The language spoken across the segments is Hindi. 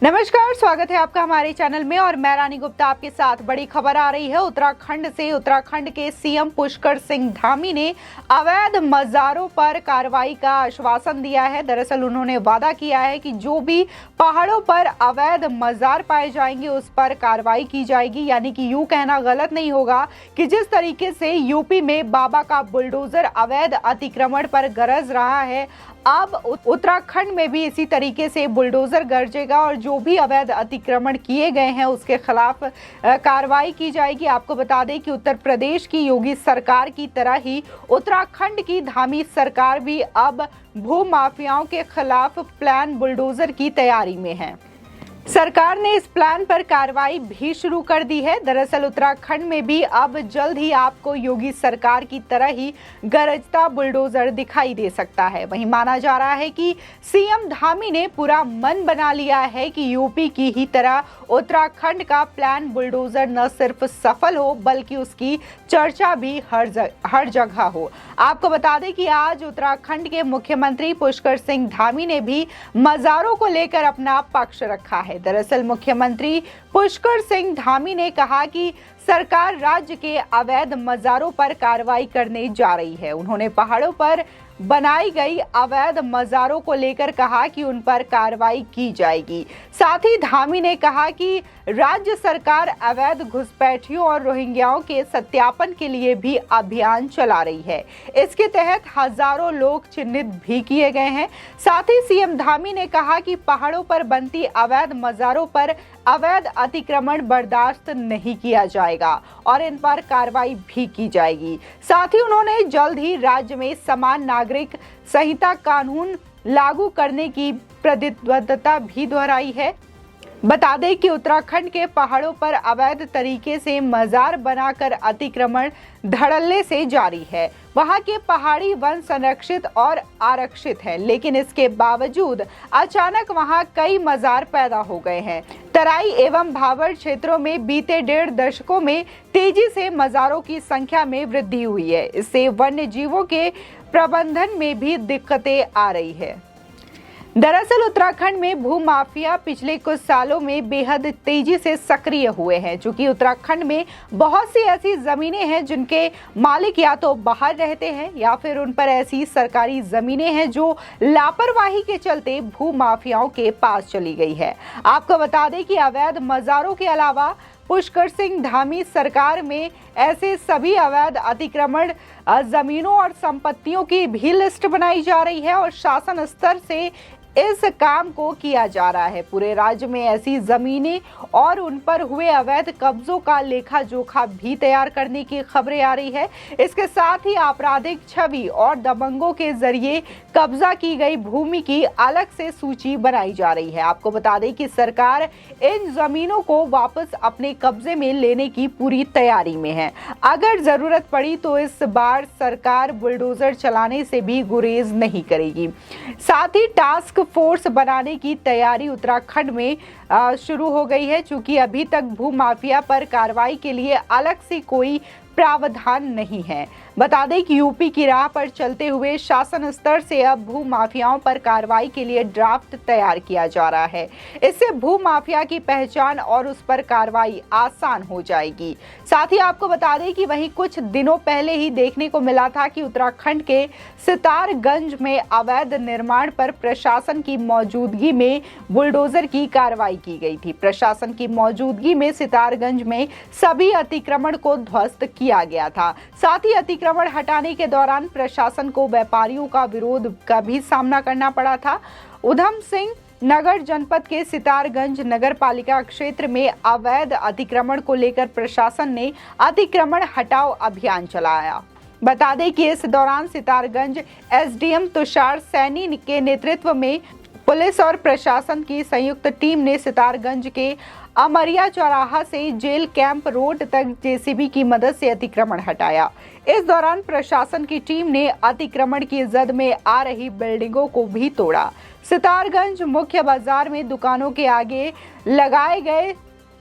नमस्कार, स्वागत है आपका हमारे चैनल में और मैं रानी गुप्ता आपके साथ। बड़ी खबर आ रही है उत्तराखंड से। उत्तराखंड के सीएम पुष्कर सिंह धामी ने अवैध मज़ारों पर कार्रवाई का आश्वासन दिया है। दरअसल उन्होंने वादा किया है कि जो भी पहाड़ों पर अवैध मज़ार पाए जाएंगे उस पर कार्रवाई की जाएगी। यानी कि यूं कहना गलत नहीं होगा कि जिस तरीके से यूपी में बाबा का बुलडोजर अवैध अतिक्रमण पर गरज रहा है, अब उत्तराखंड में भी इसी तरीके से बुलडोजर गरजेगा और जो भी अवैध अतिक्रमण किए गए हैं उसके खिलाफ कार्रवाई की जाएगी। आपको बता दें कि उत्तर प्रदेश की योगी सरकार की तरह ही उत्तराखंड की धामी सरकार भी अब भू माफियाओं के खिलाफ प्लान बुलडोजर की तैयारी में है। सरकार ने इस प्लान पर कार्रवाई भी शुरू कर दी है। दरअसल उत्तराखंड में भी अब जल्द ही आपको योगी सरकार की तरह ही गरजता बुलडोजर दिखाई दे सकता है। वहीं माना जा रहा है कि सीएम धामी ने पूरा मन बना लिया है कि यूपी की ही तरह उत्तराखंड का प्लान बुलडोजर न सिर्फ सफल हो बल्कि उसकी चर्चा भी हर जगह हो। आपको बता दें कि आज उत्तराखंड के मुख्यमंत्री पुष्कर सिंह धामी ने भी मज़ारों को लेकर अपना पक्ष रखा है। दरअसल मुख्यमंत्री पुष्कर सिंह धामी ने कहा कि सरकार राज्य के अवैध मज़ारों पर कार्रवाई करने जा रही है। उन्होंने पहाड़ों पर बनाई गई अवैध मज़ारों को लेकर कहा कि उन पर कार्रवाई की जाएगी। साथ ही धामी ने कहा कि राज्य सरकार अवैध घुसपैठियों और रोहिंग्याओं के सत्यापन के लिए भी अभियान चला रही है। इसके तहत हजारों लोग चिन्हित भी किए गए हैं। साथ ही सीएम धामी ने कहा कि पहाड़ों पर बनती अवैध मज़ारों पर अवैध अतिक्रमण बर्दाश्त नहीं किया जाएगा और इन पर कार्रवाई भी की जाएगी। साथ ही उन्होंने जल्द ही राज्य में समान नागरिक संहिता कानून लागू करने की प्रतिबद्धता भी दोहराई है। बता दें कि उत्तराखंड के पहाड़ों पर अवैध तरीके से मज़ार बनाकर अतिक्रमण धड़ल्ले से जारी है। वहां के पहाड़ी वन संरक्षित और आरक्षित है, लेकिन इसके बावजूद अचानक वहां कई मज़ार पैदा हो गए हैं। तराई एवं भाबर क्षेत्रों में बीते 1.5 दशकों में तेजी से मज़ारों की संख्या में वृद्धि हुई है। इससे वन्य जीवों के प्रबंधन में भी दिक्कतें आ रही है। दरअसल उत्तराखंड में भू माफिया पिछले कुछ सालों में बेहद तेजी से सक्रिय हुए हैं। चूंकि उत्तराखंड में बहुत सी ऐसी जमीनें हैं जिनके मालिक या तो बाहर रहते हैं या फिर उन पर ऐसी सरकारी जमीनें हैं जो लापरवाही के चलते भू माफियाओं के पास चली गई है। आपको बता दें कि अवैध मज़ारों के अलावा पुष्कर सिंह धामी सरकार में ऐसे सभी अवैध अतिक्रमण जमीनों और संपत्तियों की भी लिस्ट बनाई जा रही है और शासन स्तर से इस काम को किया जा रहा है। पूरे राज्य में ऐसी जमीनें और उन पर हुए अवैध कब्जों का लेखा जोखा भी तैयार करने की खबरें आ रही है। इसके साथ ही आपराधिक छवि और दबंगों के जरिए कब्जा की गई भूमि की अलग से सूची बनाई जा रही है। आपको बता दें कि सरकार इन जमीनों को वापस अपने कब्जे में लेने की पूरी तैयारी में है। अगर जरूरत पड़ी तो इस बार सरकार बुलडोजर चलाने से भी गुरेज नहीं करेगी। साथ ही टास्क फोर्स बनाने की तैयारी उत्तराखंड में शुरू हो गई है। चूंकि अभी तक भू माफिया पर कार्रवाई के लिए अलग से कोई प्रावधान नहीं है। बता दें कि यूपी की राह पर चलते हुए शासन स्तर से अब भू माफियाओं पर कार्रवाई के लिए ड्राफ्ट तैयार किया जा रहा है। इससे भू माफिया की पहचान और उस पर कार्रवाई आसान हो जाएगी। साथ ही आपको बता दें कि वहीं कुछ दिनों पहले ही देखने को मिला था कि उत्तराखंड के सितारगंज में अवैध निर्माण पर प्रशासन की मौजूदगी में बुलडोजर की कार्रवाई की गई थी। प्रशासन की मौजूदगी में सितारगंज में सभी अतिक्रमण को ध्वस्त किया गया था। साथ ही अतिक्रमण हटाने के दौरान प्रशासन को व्यापारियों का विरोध का भी सामना करना पड़ा था। उधम सिंह नगर जनपद के सितारगंज नगर पालिका क्षेत्र में अवैध अतिक्रमण को लेकर प्रशासन ने अतिक्रमण हटाओ अभियान चलाया। बता दें कि इस दौरान सितारगंज एसडीएम तुषार सैनी के नेतृत्व में पुलिस और प्रशासन की संयुक्त टीम ने सितारगंज के अमरिया चौराहा से जेल कैंप रोड तक जेसीबी की मदद से अतिक्रमण हटाया। इस दौरान प्रशासन की टीम ने अतिक्रमण की जद में आ रही बिल्डिंगों को भी तोड़ा। सितारगंज मुख्य बाजार में दुकानों के आगे लगाए गए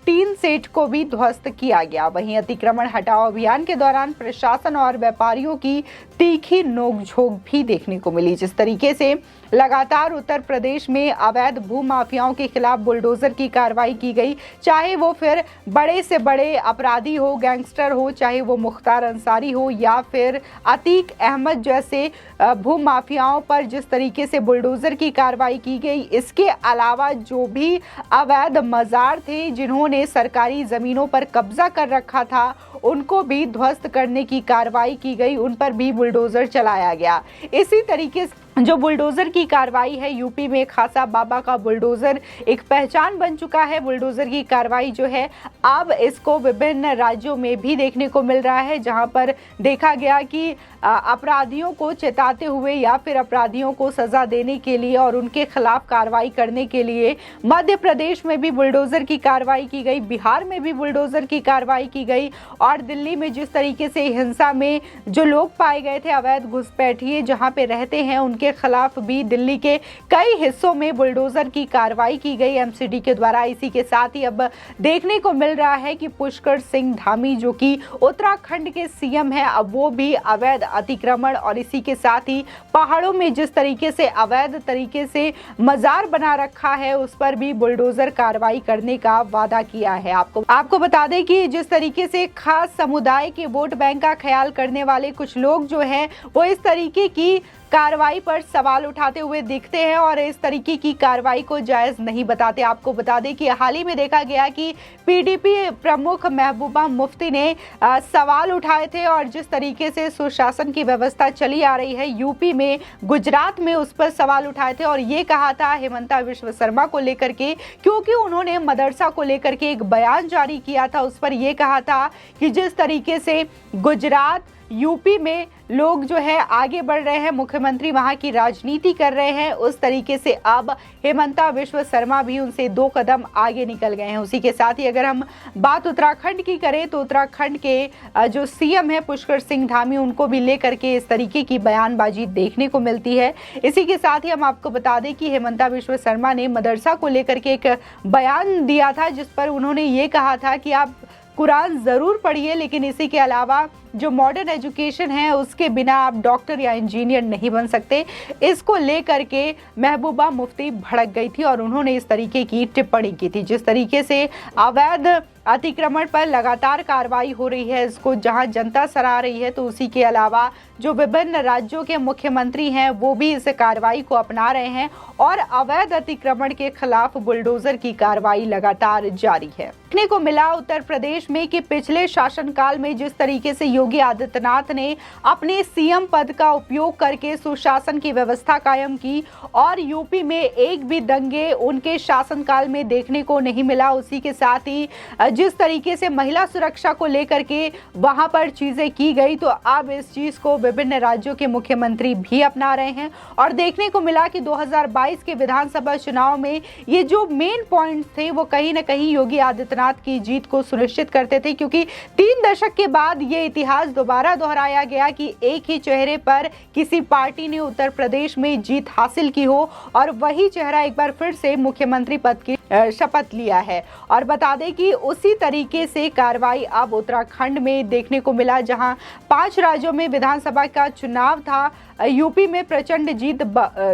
टीन सेट को भी ध्वस्त किया गया। वहीं अतिक्रमण हटाओ अभियान के दौरान प्रशासन और व्यापारियों की तीखी नोकझोंक भी देखने को मिली। जिस तरीके से लगातार उत्तर प्रदेश में अवैध भू माफियाओं के खिलाफ बुलडोजर की कार्रवाई की गई, चाहे वो फिर बड़े से बड़े अपराधी हो, गैंगस्टर हो, चाहे वो मुख्तार अंसारी हो या फिर अतीक अहमद जैसे भू माफियाओं पर जिस तरीके से बुलडोजर की कार्रवाई की गई। इसके अलावा जो भी अवैध मजार थे जिन्होंने सरकारी जमीनों पर कब्जा कर रखा था, उनको भी ध्वस्त करने की कार्रवाई की गई, उन पर भी बुलडोजर चलाया गया। इसी तरीके से जो बुलडोजर की कार्रवाई है, यूपी में खासा बाबा का बुलडोजर एक पहचान बन चुका है। बुलडोजर की कार्रवाई जो है अब इसको विभिन्न राज्यों में भी देखने को मिल रहा है, जहां पर देखा गया कि अपराधियों को चेताते हुए या फिर अपराधियों को सजा देने के लिए और उनके खिलाफ कार्रवाई करने के लिए मध्य प्रदेश में भी बुलडोजर की कार्रवाई की गई, बिहार में भी बुलडोजर की कार्रवाई की गई और दिल्ली में जिस तरीके से हिंसा में जो लोग पाए गए थे, अवैध घुसपैठिए जहां पे रहते हैं, उनके खिलाफ भी दिल्ली के कई हिस्सों में बुलडोजर की कार्रवाई की गई एमसीडी के द्वारा। इसी के साथ ही अब देखने को मिल रहा है कि पुष्कर सिंह धामी जो कि उत्तराखंड के सीएम है, अब वो भी अवैध अतिक्रमण और इसी के साथ ही पहाड़ों में जिस तरीके से अवैध तरीके से मजार बना रखा है, उस पर भी बुलडोजर कार्रवाई करने का वादा किया है। आपको बता दें कि जिस तरीके से खास समुदाय के वोट बैंक का ख्याल करने वाले कुछ लोग जो हैं वो इस तरीके की कार्रवाई पर सवाल उठाते हुए दिखते हैं और इस तरीके की कार्रवाई को जायज नहीं बताते। आपको बता दें कि हाल ही में देखा गया कि पीडीपी प्रमुख महबूबा मुफ्ती ने सवाल उठाए थे और जिस तरीके से सुशासन की व्यवस्था चली आ रही है यूपी में, गुजरात में, उस पर सवाल उठाए थे और ये कहा था हेमंता विश्व शर्मा को लेकर के, क्योंकि उन्होंने मदरसा को लेकर के एक बयान जारी किया था। उस पर यह कहा था कि जिस तरीके से गुजरात यूपी में लोग जो है आगे बढ़ रहे हैं, मुख्यमंत्री वहां की राजनीति कर रहे हैं, उस तरीके से अब हेमंता विश्व शर्मा भी उनसे 2 कदम आगे निकल गए हैं। उसी के साथ ही अगर हम बात उत्तराखंड की करें तो उत्तराखंड के जो सीएम है पुष्कर सिंह धामी, उनको भी लेकर के इस तरीके की बयानबाजी देखने को मिलती है। इसी के साथ ही हम आपको बता दें कि हेमंता विश्व शर्मा ने मदरसा को लेकर के एक बयान दिया था जिस पर उन्होंने ये कहा था कि आप कुरान जरूर पढ़िए, लेकिन इसी के अलावा जो मॉडर्न एजुकेशन है उसके बिना आप डॉक्टर या इंजीनियर नहीं बन सकते। इसको लेकर के महबूबा मुफ्ती भड़क गई थी और उन्होंने इस तरीके की टिप्पणी की थी। जिस तरीके से अवैध अतिक्रमण पर लगातार कार्रवाई हो रही है, इसको जहां जनता सराह रही है, तो उसी के अलावा जो विभिन्न राज्यों के मुख्यमंत्री हैं वो भी इस कार्रवाई को अपना रहे हैं और अवैध अतिक्रमण के खिलाफ बुलडोजर की कार्रवाई लगातार जारी है। देखने को मिला उत्तर प्रदेश में कि पिछले शासनकाल में जिस तरीके से योगी आदित्यनाथ ने अपने सीएम पद का उपयोग करके सुशासन की व्यवस्था कायम की और यूपी में एक भी दंगे उनके शासनकाल में देखने को नहीं मिला। उसी के साथ ही जिस तरीके से महिला सुरक्षा को लेकर के वहां पर चीजें की गई, तो अब इस चीज को विभिन्न राज्यों के मुख्यमंत्री भी अपना रहे हैं और देखने को मिला कि 2022 के विधानसभा चुनाव में ये जो मेन पॉइंट थे वो कहीं ना कहीं योगी आदित्यनाथ की जीत को सुनिश्चित करते थे, क्योंकि 3 दशक के बाद ये इतिहास दोबारा दोहराया गया कि एक ही चेहरे पर किसी पार्टी ने उत्तर प्रदेश में जीत हासिल की हो और वही चेहरा एक बार फिर से मुख्यमंत्री पद की शपथ लिया है। और बता दें कि उसी तरीके से कार्रवाई अब उत्तराखंड में देखने को मिला, जहां 5 राज्यों में विधानसभा का चुनाव था। यूपी में प्रचंड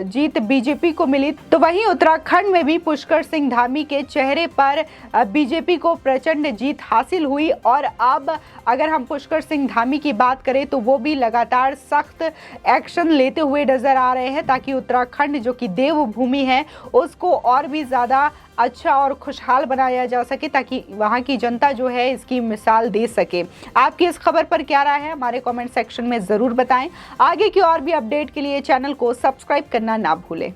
जीत बीजेपी को मिली, तो वहीं उत्तराखंड में भी पुष्कर सिंह धामी के चेहरे पर बीजेपी को प्रचंड जीत हासिल हुई। और अब अगर हम पुष्कर सिंह धामी की बात करें तो वो भी लगातार सख्त एक्शन लेते हुए नजर आ रहे हैं ताकि उत्तराखंड जो कि देवभूमि है उसको और भी ज्यादा अच्छा और खुशहाल बनाया जा सके, ताकि वहां की जनता जो है इसकी मिसाल दे सके। आपकी इस खबर पर क्या राय है हमारे कमेंट सेक्शन में जरूर बताएं। आगे की और भी अपडेट के लिए चैनल को सब्सक्राइब करना ना भूलें।